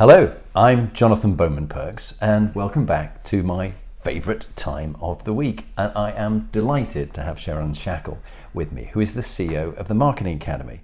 Hello, I'm Jonathan Bowman-Perks and welcome back to my favourite time of the week. And I am delighted to have Sherilyn Shackell with me, who is the CEO of the Marketing Academy.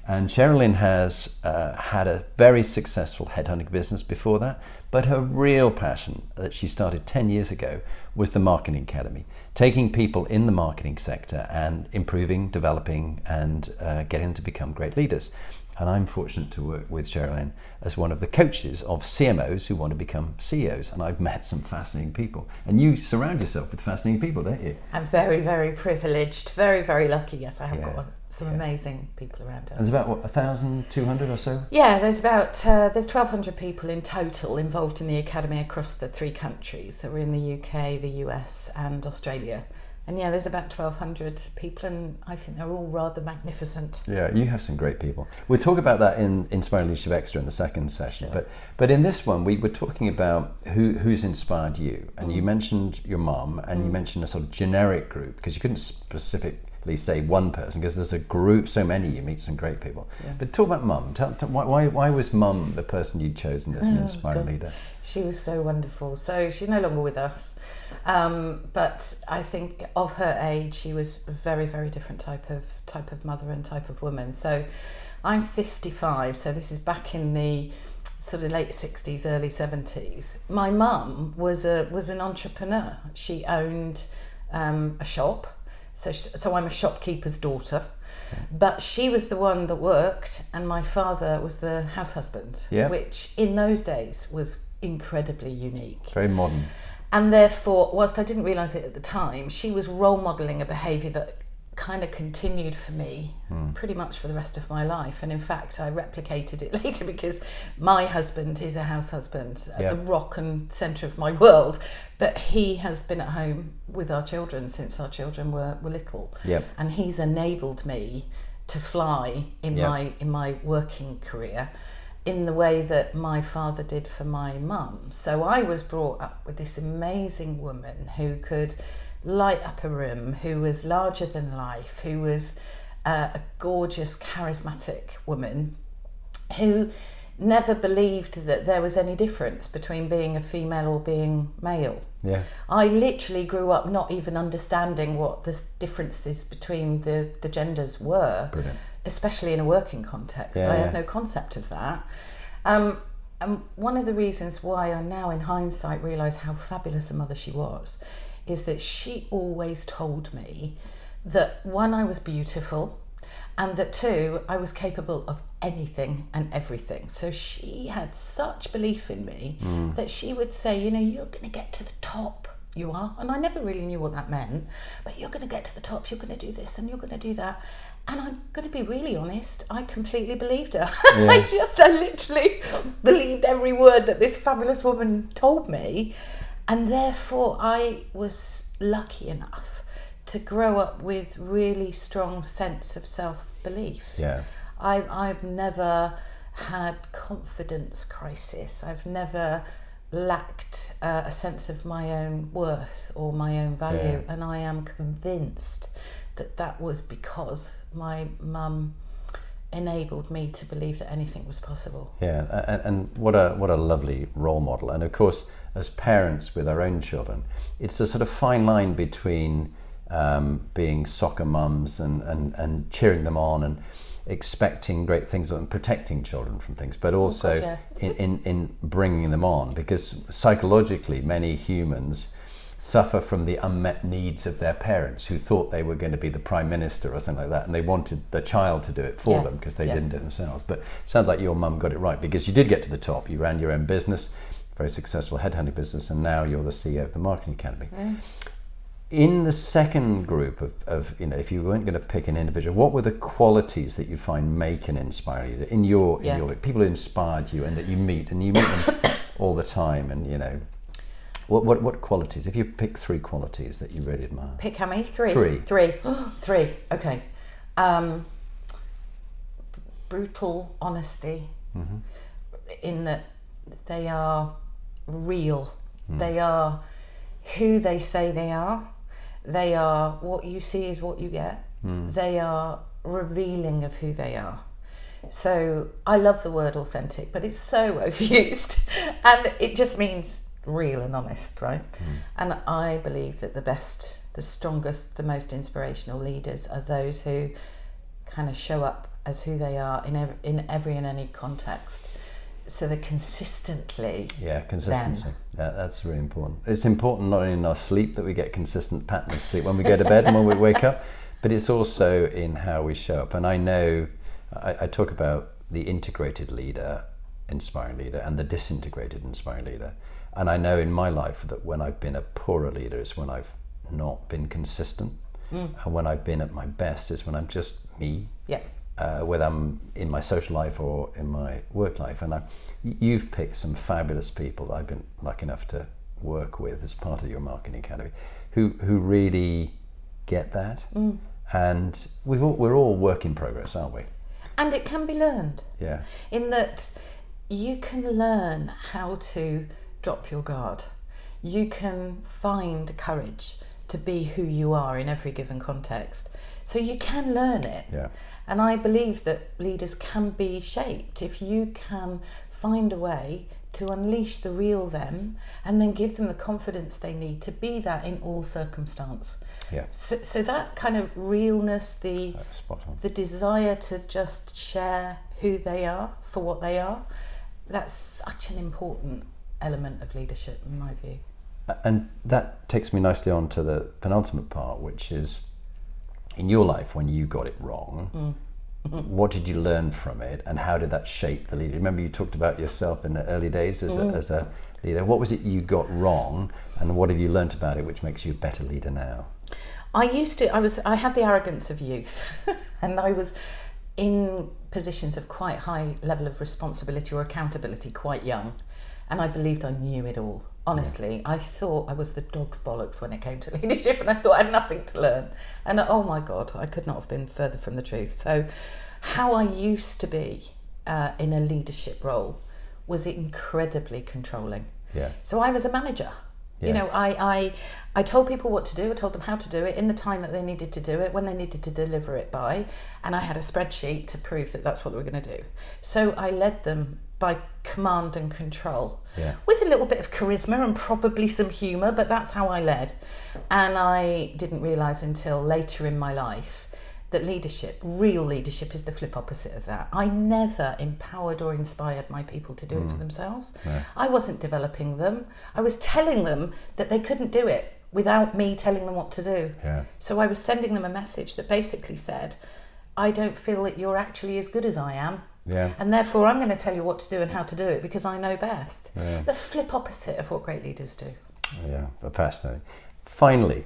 And Sherilyn has had a very successful headhunting business before that, but her real passion that she started 10 years ago was the Marketing Academy, taking people in the marketing sector and improving, developing and getting them to become great leaders. And I'm fortunate to work with Sherilyn as one of the coaches of CMOs who want to become CEOs. And I've met some fascinating people. And you surround yourself with fascinating people, don't you? I'm very, very privileged, very, very lucky. Yes, I have got some amazing people around us. And there's about, 1,200 or so? Yeah, there's 1,200 people in total involved in the Academy across the 3 countries. So we're in the UK, the US and Australia. And yeah, there's about 1,200 people, and I think they're all rather magnificent. Yeah, you have some great people. We'll talk about that in Inspiring Leadership Extra in the second session. Sure. But in this one, we were talking about who's inspired you. And you mentioned your mum, and you mentioned a sort of generic group, because you couldn't specifically say one person, because there's a group, so many, you meet some great people. Yeah. But talk about mum. Why was mum the person you'd chosen as an inspiring leader? She was so wonderful. So she's no longer with us. But I think of her age, she was a very, very different type of mother and type of woman. So I'm 55, so this is back in the sort of late 60s, early 70s. My mum was an entrepreneur. She owned a shop. So I'm a shopkeeper's daughter, but she was the one that worked, and my father was the house husband, which in those days was incredibly unique. Very modern. And therefore, whilst I didn't realise it at the time, she was role modelling a behaviour that kind of continued for me pretty much for the rest of my life. And in fact, I replicated it later because my husband is a house husband at the rock and centre of my world, but he has been at home with our children since our children were little. And he's enabled me to fly in my working career in the way that my father did for my mum. So I was brought up with this amazing woman who could light up a room, who was larger than life, who was a gorgeous, charismatic woman who never believed that there was any difference between being a female or being male. I literally grew up not even understanding what the differences between the genders were. Brilliant. Especially in a working context. I had no concept of that. And one of the reasons why I now in hindsight realise how fabulous a mother she was is that she always told me that 1, I was beautiful, and that 2, I was capable of anything and everything. So she had such belief in me that she would say, you know, you're going to get to the top. You are. And I never really knew what that meant, but you're going to get to the top, you're going to do this and you're going to do that. And I'm going to be really honest, I completely believed her. I literally believed every word that this fabulous woman told me. And therefore I was lucky enough to grow up with really strong sense of self-belief. I've never had confidence crisis. I've never lacked a sense of my own worth or my own value. And I am convinced that was because my mum enabled me to believe that anything was possible. And what a lovely role model. And of course, as parents with our own children, it's a sort of fine line between being soccer mums and cheering them on and expecting great things and protecting children from things, but also in bringing them on, because psychologically many humans suffer from the unmet needs of their parents who thought they were going to be the prime minister or something like that, and they wanted the child to do it for them because they didn't do it themselves. But it sounds like your mum got it right, because you did get to the top. You ran your own business, very successful headhunting business, and now you're the CEO of the Marketing Academy. In the second group of if you weren't going to pick an individual, what were the qualities that you find make an inspiring leader in your people who inspired you and that you meet them all the time? And what qualities, if you pick 3 qualities that you really admire? Pick how many? 3? 3. 3. Okay. Brutal honesty, in that they are real. They are who they say they are. They are what you see is what you get. They are revealing of who they are. So I love the word authentic, but it's so overused, and it just means real and honest, right? And I believe that the best, the strongest, the most inspirational leaders are those who kind of show up as who they are in every and any context. So they're consistently consistency. That's really important. It's important not only in our sleep that we get consistent pattern of sleep when we go to bed and when we wake up, but it's also in how we show up. And I know I talk about the integrated leader, inspiring leader, and the disintegrated inspiring leader. And I know in my life that when I've been a poorer leader is when I've not been consistent. And when I've been at my best is when I'm just me. Whether I'm in my social life or in my work life. And you've picked some fabulous people that I've been lucky enough to work with as part of your marketing academy who really get that. And we're all work in progress, aren't we? And it can be learned. Yeah. In that you can learn how to drop your guard. You can find courage to be who you are in every given context. So you can learn it. Yeah. And I believe that leaders can be shaped if you can find a way to unleash the real them and then give them the confidence they need to be that in all circumstance. Yeah. So that kind of realness, the desire to just share who they are for what they are, that's such an important element of leadership in my view. And that takes me nicely on to the penultimate part, which is in your life when you got it wrong, what did you learn from it and how did that shape the leader? Remember you talked about yourself in the early days as a leader. What was it you got wrong and what have you learnt about it which makes you a better leader now? I had the arrogance of youth and I was in positions of quite high level of responsibility or accountability quite young, and I believed I knew it all. Honestly, I thought I was the dog's bollocks when it came to leadership, and I thought I had nothing to learn. And oh my God, I could not have been further from the truth. So how I used to be in a leadership role was incredibly controlling. Yeah. So I was a manager. Yeah. You know, I told people what to do, I told them how to do it in the time that they needed to do it, when they needed to deliver it by, and I had a spreadsheet to prove that that's what they were going to do. So I led them by command and control, with a little bit of charisma and probably some humour, but that's how I led. And I didn't realise until later in my life that leadership, real leadership, is the flip opposite of that. I never empowered or inspired my people to do it for themselves. No. I wasn't developing them. I was telling them that they couldn't do it without me telling them what to do. Yeah. So I was sending them a message that basically said, I don't feel that you're actually as good as I am. Yeah. And therefore I'm going to tell you what to do and how to do it because I know best. Yeah. The flip opposite of what great leaders do. Yeah, fascinating. Finally,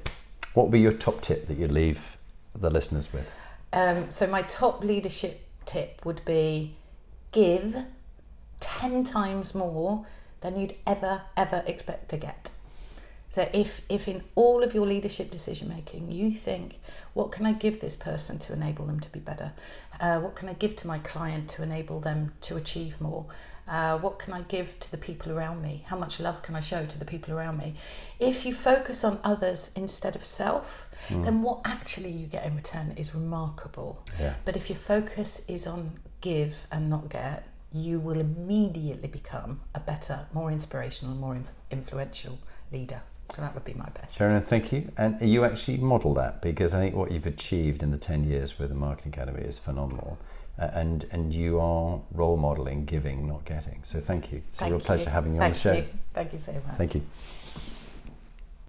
what would be your top tip that you'd leave the listeners with? So my top leadership tip would be give 10 times more than you'd ever expect to get. So if in all of your leadership decision making you think, what can I give this person to enable them to be better? What can I give to my client to enable them to achieve more? What can I give to the people around me? How much love can I show to the people around me? If you focus on others instead of self, then what actually you get in return is remarkable. Yeah. But if your focus is on give and not get, you will immediately become a better, more inspirational, more influential leader. So that would be my best. Sherilyn, thank you. And you actually model that, because I think what you've achieved in the 10 years with the Marketing Academy is phenomenal. And you are role modelling, giving, not getting. So thank you. It's a real pleasure having you on the show. Thank you so much. Thank you.